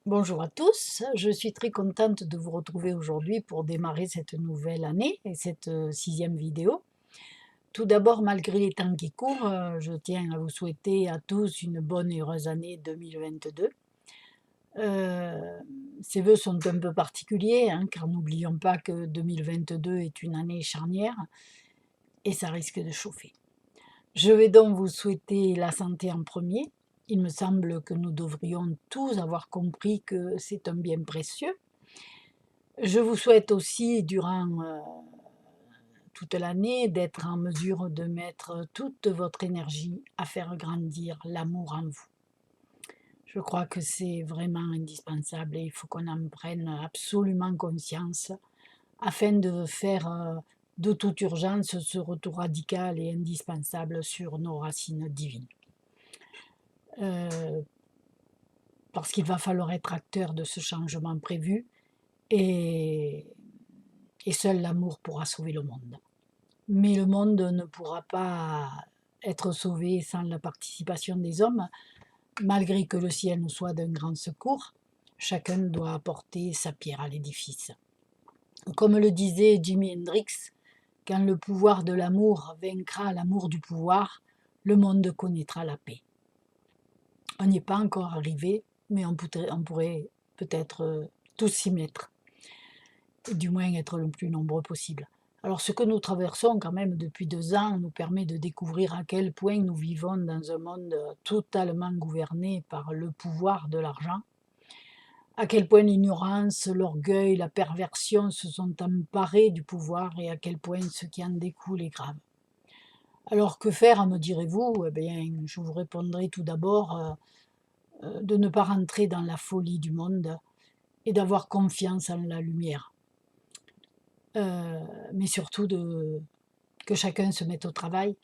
Bonjour à tous, je suis très contente de vous retrouver aujourd'hui pour démarrer cette nouvelle année et cette sixième vidéo. Tout d'abord, malgré les temps qui courent, je tiens à vous souhaiter à tous une bonne et heureuse année 2022. Euh, Ces vœux sont un peu particuliers, hein, car n'oublions pas que 2022 est une année charnière et ça risque de chauffer. Je vais donc vous souhaiter la santé en premier. Il me semble que nous devrions tous avoir compris que c'est un bien précieux. Je vous souhaite aussi, durant toute l'année, d'être en mesure de mettre toute votre énergie à faire grandir l'amour en vous. Je crois que c'est vraiment indispensable et il faut qu'on en prenne absolument conscience afin de faire de toute urgence ce retour radical et indispensable sur nos racines divines. Euh, Parce qu'il va falloir être acteur de ce changement prévu et, et seul l'amour pourra sauver le monde. Mais le monde ne pourra pas être sauvé sans la participation des hommes, malgré que le ciel nous soit d'un grand secours. Chacun doit apporter sa pierre à l'édifice. Comme le disait Jimi Hendrix, quand le pouvoir de l'amour vaincra l'amour du pouvoir, le monde connaîtra la paix. On n'y est pas encore arrivé, mais on pourrait peut-être tous s'y mettre, et du moins être le plus nombreux possible. Alors ce que nous traversons quand même depuis 2 ans nous permet de découvrir à quel point nous vivons dans un monde totalement gouverné par le pouvoir de l'argent, à quel point l'ignorance, l'orgueil, la perversion se sont emparés du pouvoir et à quel point ce qui en découle est grave. Alors que faire, me direz-vous? Eh bien, je vous répondrai tout d'abord de ne pas rentrer dans la folie du monde et d'avoir confiance en la lumière. Mais surtout que chacun se mette au travail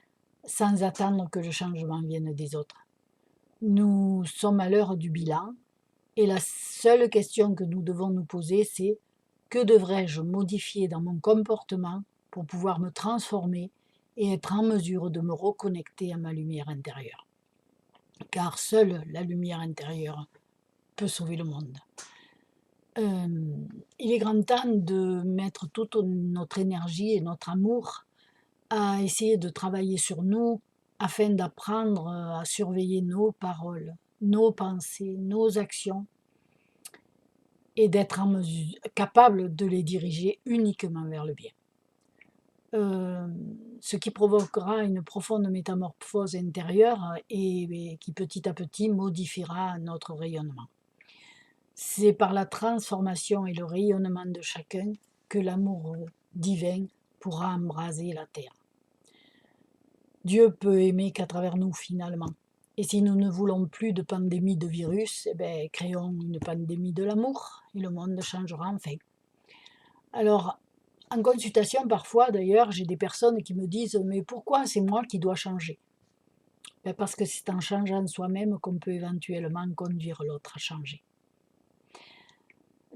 sans attendre que le changement vienne des autres. Nous sommes à l'heure du bilan et la seule question que nous devons nous poser, c'est: que devrais-je modifier dans mon comportement pour pouvoir me transformer et être en mesure de me reconnecter à ma lumière intérieure? Car seule la lumière intérieure peut sauver le monde. Il est grand temps de mettre toute notre énergie et notre amour à essayer de travailler sur nous afin d'apprendre à surveiller nos paroles, nos pensées, nos actions et d'être en mesure, capable de les diriger uniquement vers le bien. Ce qui provoquera une profonde métamorphose intérieure et qui petit à petit modifiera notre rayonnement. C'est par la transformation et le rayonnement de chacun que l'amour divin pourra embraser la terre. Dieu peut aimer qu'à travers nous finalement. Et si nous ne voulons plus de pandémie de virus, eh bien, créons une pandémie de l'amour et le monde changera enfin. Alors, en consultation parfois d'ailleurs, j'ai des personnes qui me disent: mais pourquoi c'est moi qui dois changer? Ben, parce que c'est en changeant soi-même qu'on peut éventuellement conduire l'autre à changer.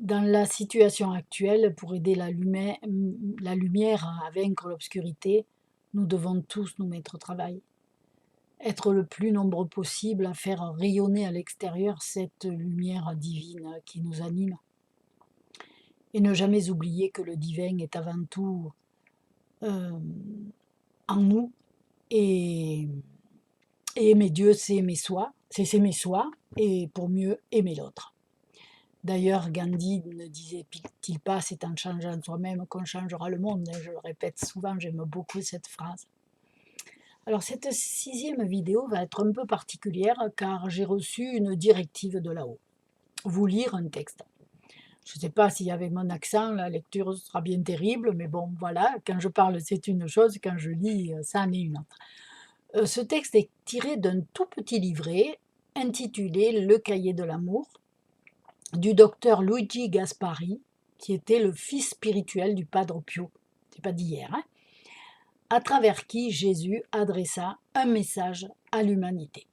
Dans la situation actuelle, pour aider la lumière à vaincre l'obscurité, nous devons tous nous mettre au travail. Être le plus nombreux possible à faire rayonner à l'extérieur cette lumière divine qui nous anime. Et ne jamais oublier que le divin est avant tout euh, en nous. Et, et aimer Dieu, c'est aimer soi, c'est s'aimer soi, et pour mieux aimer l'autre. D'ailleurs, Gandhi ne disait-il pas: c'est en changeant soi-même qu'on changera le monde? Je le répète souvent, j'aime beaucoup cette phrase. Alors cette sixième vidéo va être un peu particulière car j'ai reçu une directive de là-haut. Vous lire un texte. Je ne sais pas si avec mon accent, la lecture sera bien terrible, mais bon, voilà, quand je parle, c'est une chose, quand je lis, ça en est une autre. Ce texte est tiré d'un tout petit livret intitulé Le cahier de l'amour, du docteur Luigi Gaspari, qui était le fils spirituel du Padre Pio. C'est pas d'hier, hein, à travers qui Jésus adressa un message à l'humanité.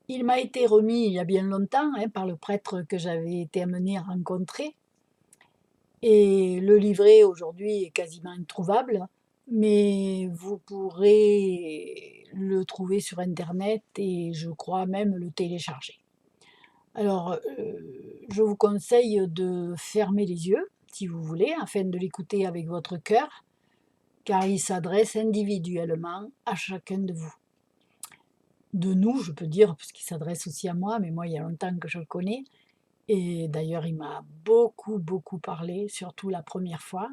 Il m'a été remis il y a bien longtemps, hein, par le prêtre que j'avais été amené à rencontrer. Et le livret aujourd'hui est quasiment introuvable, mais vous pourrez le trouver sur Internet et je crois même le télécharger. Alors, je vous conseille de fermer les yeux, si vous voulez, afin de l'écouter avec votre cœur, car il s'adresse individuellement à chacun de vous. De nous, je peux dire, parce qu'il s'adresse aussi à moi, mais moi, il y a longtemps que je le connais et d'ailleurs, il m'a beaucoup, beaucoup parlé, surtout la première fois.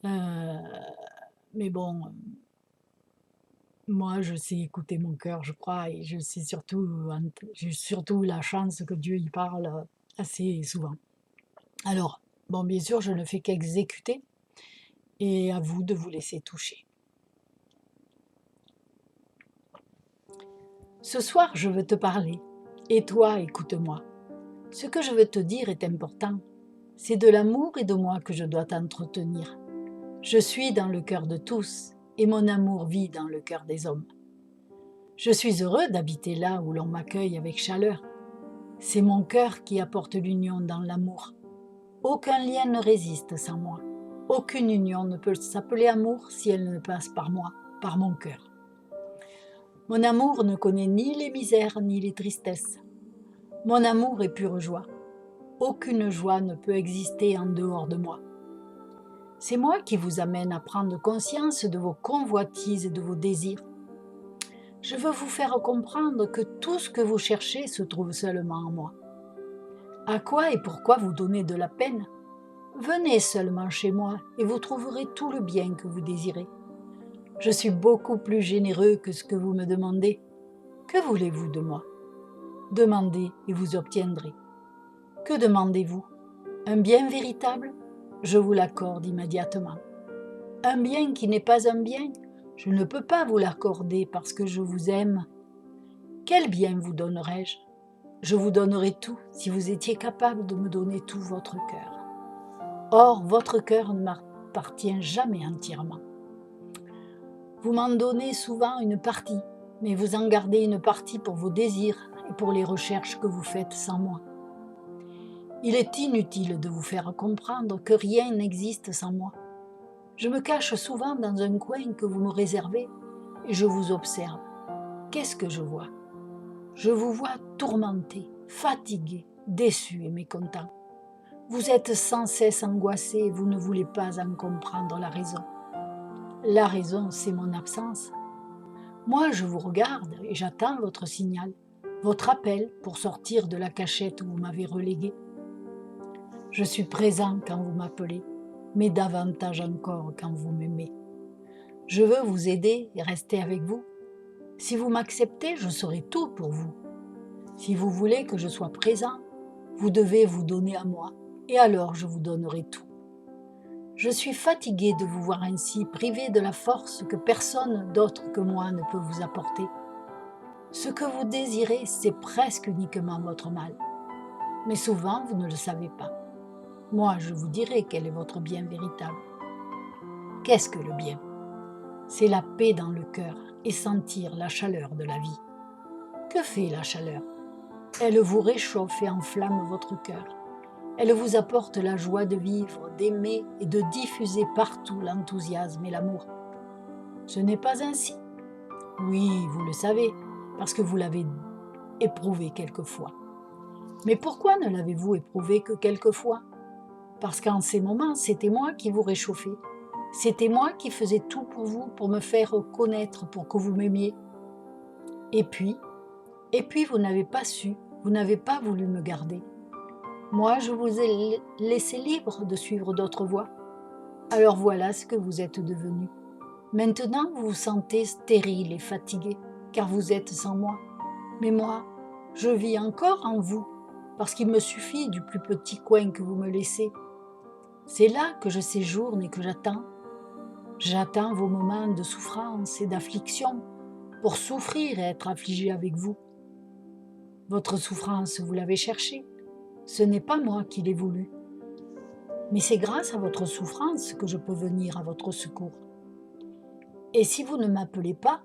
Heu, mais bon, moi, je sais écouter mon cœur, je crois et je sais surtout j'ai surtout la chance que Dieu y parle, assez souvent. Alors, bon, bien sûr, je ne fais qu'exécuter et à vous de vous laisser toucher. Ce soir, je veux te parler et toi, écoute-moi. Ce que je veux te dire est important. C'est de l'amour et de moi que je dois t'entretenir. Je suis dans le cœur de tous et mon amour vit dans le cœur des hommes. Je suis heureux d'habiter là où l'on m'accueille avec chaleur. C'est mon cœur qui apporte l'union dans l'amour. Aucun lien ne résiste sans moi. Aucune union ne peut s'appeler amour si elle ne passe par moi, par mon cœur. Mon amour ne connaît ni les misères ni les tristesses. Mon amour est pure joie. Aucune joie ne peut exister en dehors de moi. C'est moi qui vous amène à prendre conscience de vos convoitises et de vos désirs. Je veux vous faire comprendre que tout ce que vous cherchez se trouve seulement en moi. À quoi et pourquoi vous donner de la peine? Venez seulement chez moi et vous trouverez tout le bien que vous désirez. Je suis beaucoup plus généreux que ce que vous me demandez. Que voulez-vous de moi? Demandez et vous obtiendrez. Que demandez-vous? Un bien véritable? Je vous l'accorde immédiatement. Un bien qui n'est pas un bien? Je ne peux pas vous l'accorder parce que je vous aime. Quel bien vous donnerais-je? Je vous donnerais tout si vous étiez capable de me donner tout votre cœur. Or, votre cœur ne m'appartient jamais entièrement. Vous m'en donnez souvent une partie, mais vous en gardez une partie pour vos désirs et pour les recherches que vous faites sans moi. Il est inutile de vous faire comprendre que rien n'existe sans moi. Je me cache souvent dans un coin que vous me réservez et je vous observe. Qu'est-ce que je vois? Je vous vois tourmenté, fatigué, déçu et mécontent. Vous êtes sans cesse angoissé et vous ne voulez pas en comprendre la raison. La raison, c'est mon absence. Moi, je vous regarde et j'attends votre signal, votre appel pour sortir de la cachette où vous m'avez relégué. Je suis présent quand vous m'appelez, mais davantage encore quand vous m'aimez. Je veux vous aider et rester avec vous. Si vous m'acceptez, je serai tout pour vous. Si vous voulez que je sois présent, vous devez vous donner à moi, et alors je vous donnerai tout. Je suis fatiguée de vous voir ainsi, privé de la force que personne d'autre que moi ne peut vous apporter. Ce que vous désirez, c'est presque uniquement votre mal. Mais souvent, vous ne le savez pas. Moi, je vous dirai quel est votre bien véritable. Qu'est-ce que le bien? C'est la paix dans le cœur et sentir la chaleur de la vie. Que fait la chaleur? Elle vous réchauffe et enflamme votre cœur. Elle vous apporte la joie de vivre, d'aimer et de diffuser partout l'enthousiasme et l'amour. Ce n'est pas ainsi? Oui, vous le savez, parce que vous l'avez éprouvé quelquefois. Mais pourquoi ne l'avez-vous éprouvé que quelquefois? Parce qu'en ces moments, c'était moi qui vous réchauffais. C'était moi qui faisais tout pour vous, pour me faire connaître, pour que vous m'aimiez. Et puis vous n'avez pas su, vous n'avez pas voulu me garder. Moi, je vous ai laissé libre de suivre d'autres voies. Alors voilà ce que vous êtes devenu. Maintenant, vous vous sentez stérile et fatigué, car vous êtes sans moi. Mais moi, je vis encore en vous, parce qu'il me suffit du plus petit coin que vous me laissez. C'est là que je séjourne et que j'attends. J'attends vos moments de souffrance et d'affliction pour souffrir et être affligé avec vous. Votre souffrance, vous l'avez cherchée. Ce n'est pas moi qui l'ai voulu. Mais c'est grâce à votre souffrance que je peux venir à votre secours. Et si vous ne m'appelez pas,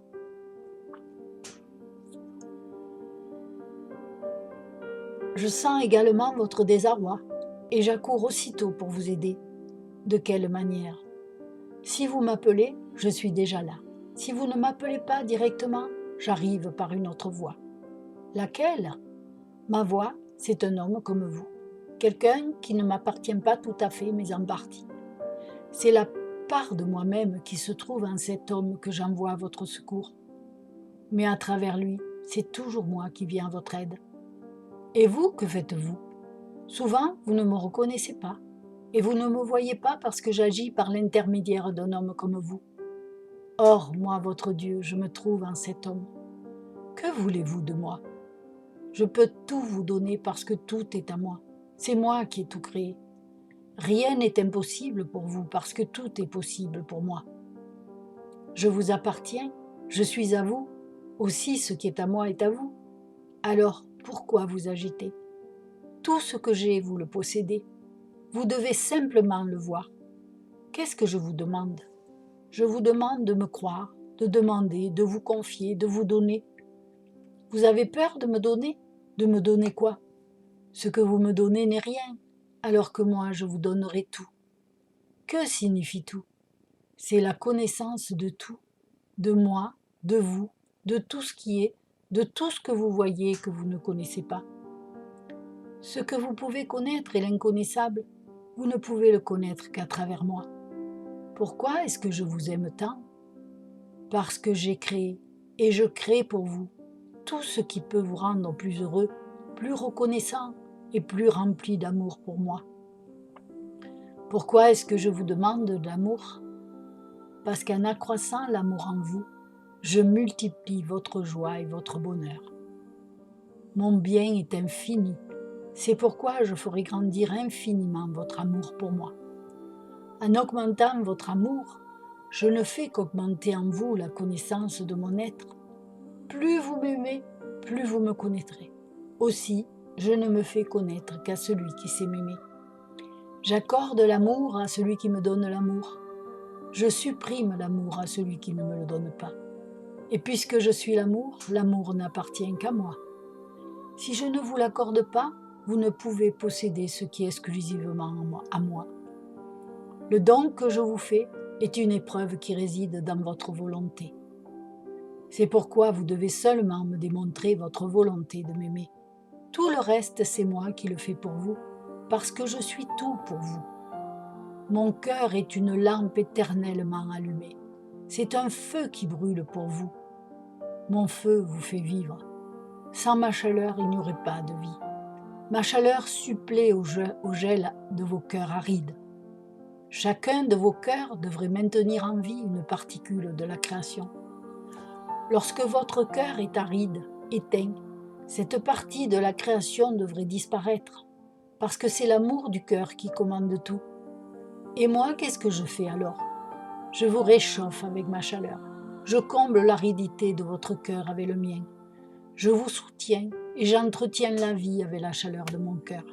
je sens également votre désarroi et j'accours aussitôt pour vous aider. De quelle manière? Si vous m'appelez, je suis déjà là. Si vous ne m'appelez pas directement, j'arrive par une autre voie. Laquelle? Ma voix c'est un homme comme vous. Quelqu'un qui ne m'appartient pas tout à fait, mais en partie. C'est la part de moi-même qui se trouve en cet homme que j'envoie à votre secours. Mais à travers lui, c'est toujours moi qui viens à votre aide. Et vous, que faites-vous? Souvent, vous ne me reconnaissez pas, et vous ne me voyez pas parce que j'agis par l'intermédiaire d'un homme comme vous. Or, moi, votre Dieu, je me trouve en cet homme. Que voulez-vous de moi? Je peux tout vous donner parce que tout est à moi. C'est moi qui ai tout créé. Rien n'est impossible pour vous parce que tout est possible pour moi. Je vous appartiens, je suis à vous, aussi ce qui est à moi est à vous. Alors, pourquoi vous agitez? Tout ce que j'ai, vous le possédez. Vous devez simplement le voir. Qu'est-ce que je vous demande? Je vous demande de me croire, de demander, de vous confier, de vous donner. Vous avez peur de me donner? De me donner quoi? Ce que vous me donnez n'est rien, alors que moi je vous donnerai tout. Que signifie tout? C'est la connaissance de tout, de moi, de vous, de tout ce qui est, de tout ce que vous voyez et que vous ne connaissez pas. Ce que vous pouvez connaître est l'inconnaissable. Vous ne pouvez le connaître qu'à travers moi. Pourquoi est-ce que je vous aime tant? Parce que j'ai créé, et je crée pour vous, tout ce qui peut vous rendre plus heureux, plus reconnaissant et plus rempli d'amour pour moi. Pourquoi est-ce que je vous demande de l'amour? Parce qu'en accroissant l'amour en vous, je multiplie votre joie et votre bonheur. Mon bien est infini, c'est pourquoi je ferai grandir infiniment votre amour pour moi. En augmentant votre amour, je ne fais qu'augmenter en vous la connaissance de mon être. Plus vous m'aimez, plus vous me connaîtrez. Aussi, je ne me fais connaître qu'à celui qui sait m'aimer. J'accorde l'amour à celui qui me donne l'amour. Je supprime l'amour à celui qui ne me le donne pas. Et puisque je suis l'amour, l'amour n'appartient qu'à moi. Si je ne vous l'accorde pas, vous ne pouvez posséder ce qui est exclusivement à moi. Le don que je vous fais est une épreuve qui réside dans votre volonté. C'est pourquoi vous devez seulement me démontrer votre volonté de m'aimer. Tout le reste, c'est moi qui le fais pour vous, parce que je suis tout pour vous. Mon cœur est une lampe éternellement allumée. C'est un feu qui brûle pour vous. Mon feu vous fait vivre. Sans ma chaleur, il n'y aurait pas de vie. Ma chaleur supplée au gel de vos cœurs arides. Chacun de vos cœurs devrait maintenir en vie une particule de la création. Lorsque votre cœur est aride, éteint, cette partie de la création devrait disparaître, parce que c'est l'amour du cœur qui commande tout. Et moi, qu'est-ce que je fais alors? Je vous réchauffe avec ma chaleur. Je comble l'aridité de votre cœur avec le mien. Je vous soutiens et j'entretiens la vie avec la chaleur de mon cœur.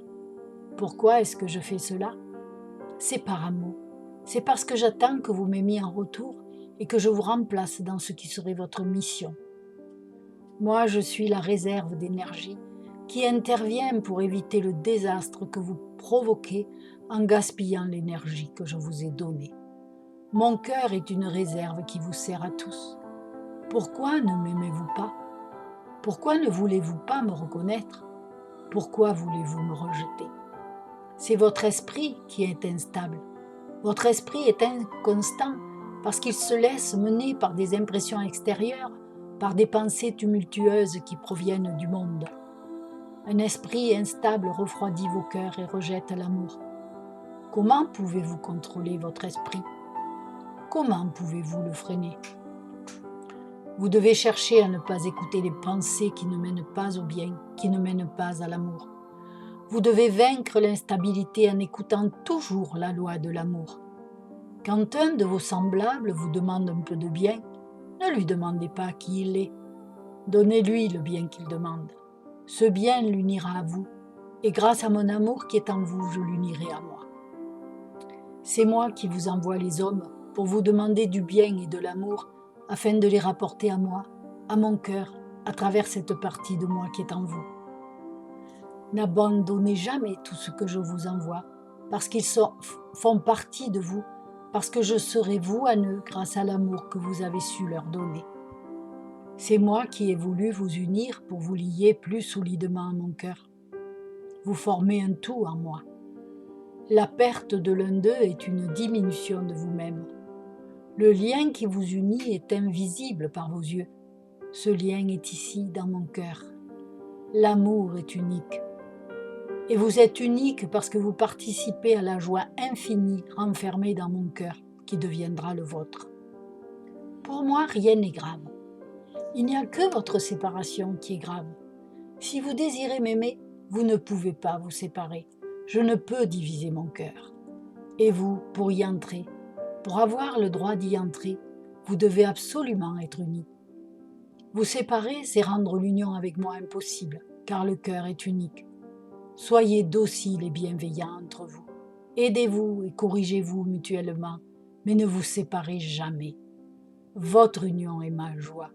Pourquoi est-ce que je fais cela? C'est par amour. C'est parce que j'attends que vous m'aimiez en retour et que je vous remplace dans ce qui serait votre mission. Moi, je suis la réserve d'énergie qui intervient pour éviter le désastre que vous provoquez en gaspillant l'énergie que je vous ai donnée. Mon cœur est une réserve qui vous sert à tous. Pourquoi ne m'aimez-vous pas? Pourquoi ne voulez-vous pas me reconnaître? Pourquoi voulez-vous me rejeter? C'est votre esprit qui est instable. Votre esprit est inconstant parce qu'il se laisse mener par des impressions extérieures, par des pensées tumultueuses qui proviennent du monde. Un esprit instable refroidit vos cœurs et rejette l'amour. Comment pouvez-vous contrôler votre esprit? Comment pouvez-vous le freiner? Vous devez chercher à ne pas écouter les pensées qui ne mènent pas au bien, qui ne mènent pas à l'amour. Vous devez vaincre l'instabilité en écoutant toujours la loi de l'amour. Quand un de vos semblables vous demande un peu de bien, ne lui demandez pas qui il est. Donnez-lui le bien qu'il demande. Ce bien l'unira à vous, et grâce à mon amour qui est en vous, je l'unirai à moi. C'est moi qui vous envoie les hommes pour vous demander du bien et de l'amour afin de les rapporter à moi, à mon cœur, à travers cette partie de moi qui est en vous. N'abandonnez jamais tout ce que je vous envoie, parce qu'ils font partie de vous, parce que je serai vous à eux grâce à l'amour que vous avez su leur donner. C'est moi qui ai voulu vous unir pour vous lier plus solidement à mon cœur. vous formez un tout en moi. La perte de l'un d'eux est une diminution de vous-même. Le lien qui vous unit est invisible par vos yeux. Ce lien est ici dans mon cœur. L'amour est unique. Et vous êtes unique parce que vous participez à la joie infinie renfermée dans mon cœur qui deviendra le vôtre. Pour moi, rien n'est grave. Il n'y a que votre séparation qui est grave. Si vous désirez m'aimer, vous ne pouvez pas vous séparer. Je ne peux diviser mon cœur. Et vous, pour y entrer, pour avoir le droit d'y entrer, vous devez absolument être unis. Vous séparer, c'est rendre l'union avec moi impossible, car le cœur est unique. Soyez dociles et bienveillants entre vous. Aidez-vous et corrigez-vous mutuellement, mais ne vous séparez jamais. Votre union est ma joie.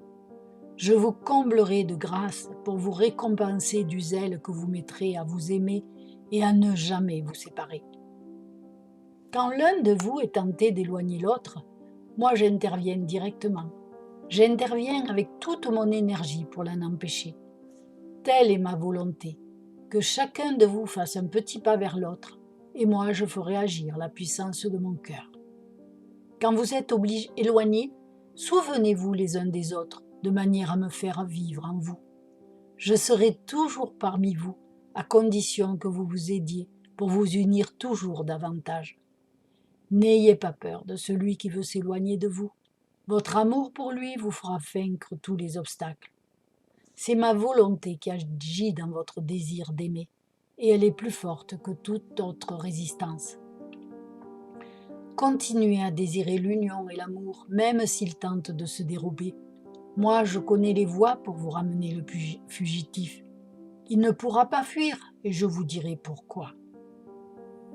Je vous comblerai de grâce pour vous récompenser du zèle que vous mettrez à vous aimer et à ne jamais vous séparer. Quand l'un de vous est tenté d'éloigner l'autre, moi j'interviens directement. J'interviens avec toute mon énergie pour l'en empêcher. Telle est ma volonté, que chacun de vous fasse un petit pas vers l'autre, et moi je ferai agir la puissance de mon cœur. Quand vous êtes éloignés, souvenez-vous les uns des autres, de manière à me faire vivre en vous. Je serai toujours parmi vous, à condition que vous vous aidiez pour vous unir toujours davantage. N'ayez pas peur de celui qui veut s'éloigner de vous. Votre amour pour lui vous fera vaincre tous les obstacles. C'est ma volonté qui agit dans votre désir d'aimer, et elle est plus forte que toute autre résistance. Continuez à désirer l'union et l'amour, même s'il tente de se dérober. Moi, je connais les voies pour vous ramener le fugitif. Il ne pourra pas fuir, et je vous dirai pourquoi.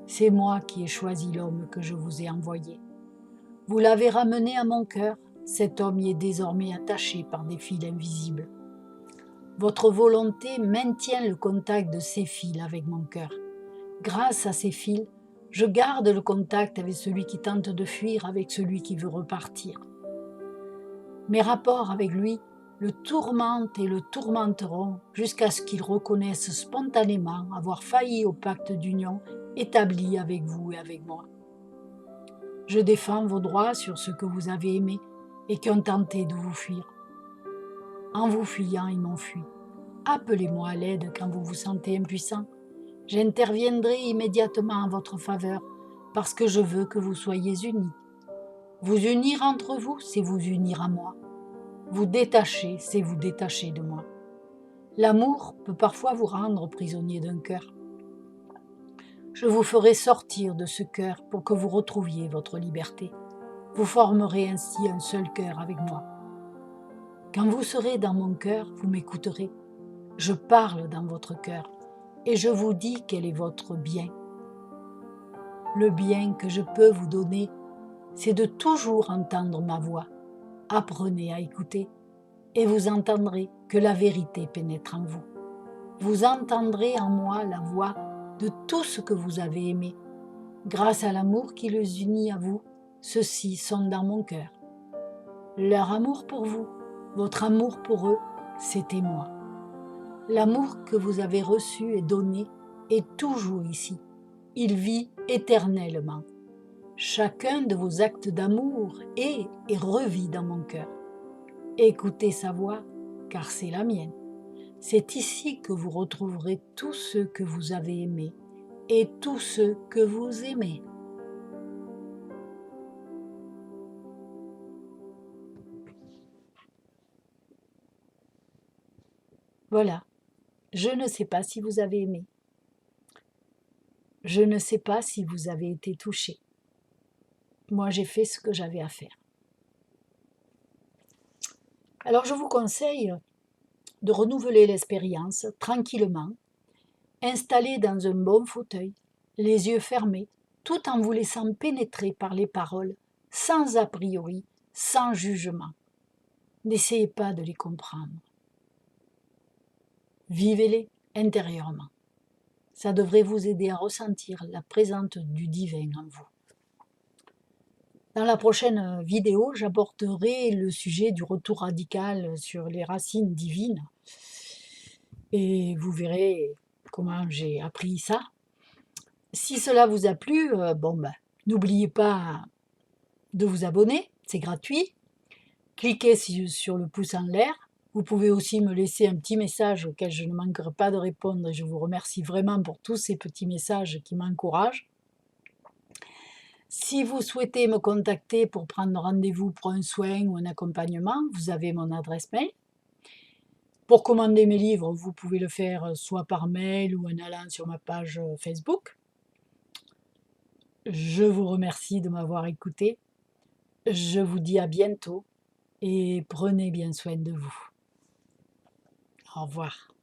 C'est moi qui ai choisi l'homme que je vous ai envoyé. Vous l'avez ramené à mon cœur, cet homme y est désormais attaché par des fils invisibles. Votre volonté maintient le contact de ces fils avec mon cœur. Grâce à ces fils, je garde le contact avec celui qui tente de fuir, avec celui qui veut repartir. Mes rapports avec lui le tourmentent et le tourmenteront jusqu'à ce qu'il reconnaisse spontanément avoir failli au pacte d'union établi avec vous et avec moi. Je défends vos droits sur ceux que vous avez aimés et qui ont tenté de vous fuir. En vous fuyant, ils m'ont fui. Appelez-moi à l'aide quand vous vous sentez impuissant. J'interviendrai immédiatement en votre faveur parce que je veux que vous soyez unis. Vous unir entre vous, c'est vous unir à moi. Vous détacher, c'est vous détacher de moi. L'amour peut parfois vous rendre prisonnier d'un cœur. Je vous ferai sortir de ce cœur pour que vous retrouviez votre liberté. Vous formerez ainsi un seul cœur avec moi. Quand vous serez dans mon cœur, vous m'écouterez. Je parle dans votre cœur et je vous dis quel est votre bien. Le bien que je peux vous donner, c'est de toujours entendre ma voix. Apprenez à écouter et vous entendrez que la vérité pénètre en vous. Vous entendrez en moi la voix de tout ce que vous avez aimé. Grâce à l'amour qui les unit à vous, ceux-ci sont dans mon cœur. Leur amour pour vous, votre amour pour eux, c'était moi. L'amour que vous avez reçu et donné est toujours ici. Il vit éternellement. Chacun de vos actes d'amour est et revit dans mon cœur. Écoutez sa voix, car c'est la mienne. C'est ici que vous retrouverez tous ceux que vous avez aimés et tous ceux que vous aimez. Voilà, je ne sais pas si vous avez aimé. Je ne sais pas si vous avez été touché. Moi, j'ai fait ce que j'avais à faire. Alors, je vous conseille de renouveler l'expérience tranquillement, installé dans un bon fauteuil, les yeux fermés, tout en vous laissant pénétrer par les paroles, sans a priori, sans jugement. N'essayez pas de les comprendre. Vivez-les intérieurement. Ça devrait vous aider à ressentir la présence du divin en vous. Dans la prochaine vidéo, j'aborderai le sujet du retour radical sur les racines divines. Et vous verrez comment j'ai appris ça. Si cela vous a plu, n'oubliez pas de vous abonner, c'est gratuit. Cliquez sur le pouce en l'air. Vous pouvez aussi me laisser un petit message auquel je ne manquerai pas de répondre et je vous remercie vraiment pour tous ces petits messages qui m'encouragent. Si vous souhaitez me contacter pour prendre rendez-vous pour un soin ou un accompagnement, vous avez mon adresse mail. Pour commander mes livres, vous pouvez le faire soit par mail ou en allant sur ma page Facebook. Je vous remercie de m'avoir écouté. Je vous dis à bientôt et prenez bien soin de vous. Au revoir.